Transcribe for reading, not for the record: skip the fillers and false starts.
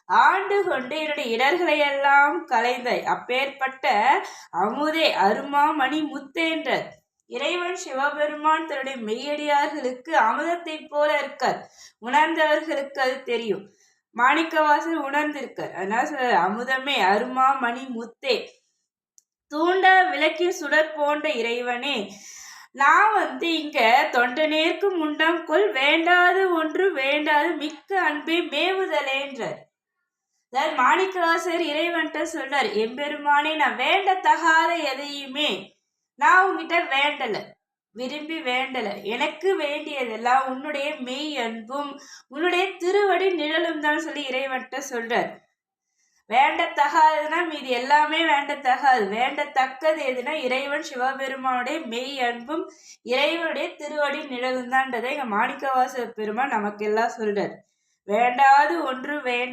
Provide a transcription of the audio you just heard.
ஆண்டு கொண்டு என்னுடைய இடர்களை எல்லாம் களைந்தாய். அப்பேற்பட்ட அமுதே அருமா மணி முத்தேன்ற இறைவன் சிவபெருமான் தன்னுடைய மெய்யடியார்களுக்கு அமுதத்தை போல இருக்கார். உணர்ந்தவர்களுக்கு அது தெரியும். மாணிக்கவாசர் உணர்ந்திருக்கார். அதனால அமுதமே அருமா மணி முத்தே தூண்ட விளக்கில் சுடர் போன்ற இறைவனே, நான் இங்க தொண்டனேற்கு முண்டம் கொள் வேண்டாது ஒன்று வேண்டாது மிக்க அன்பே மேவுதலேன்றார். அதாவது மாணிக்கவாசர் இறைவன்ட்ட சொல்றார், எம்பெருமானே நான் வேண்டத்தகாத எதையுமே நான் உங்ககிட்ட வேண்டல, விரும்பி வேண்டல. எனக்கு வேண்டியதெல்லாம் உன்னுடைய மெய் அன்பும் உன்னுடைய திருவடி நிழலும் தான் சொல்லி இறைவன்ட்ட சொல்றார். வேண்டத்தகாததுன்னா மீது எல்லாமே வேண்டத்தகாது. வேண்டத்தக்கது எதுனா இறைவன் சிவபெருமானுடைய மெய் அன்பும் இறைவனுடைய திருவடி நிழலும் தான்றதை இங்க மாணிக்கவாச பெருமான் நமக்கு எல்லாம் சொல்றார். வேண்டாது ஒன்று வேண்டாது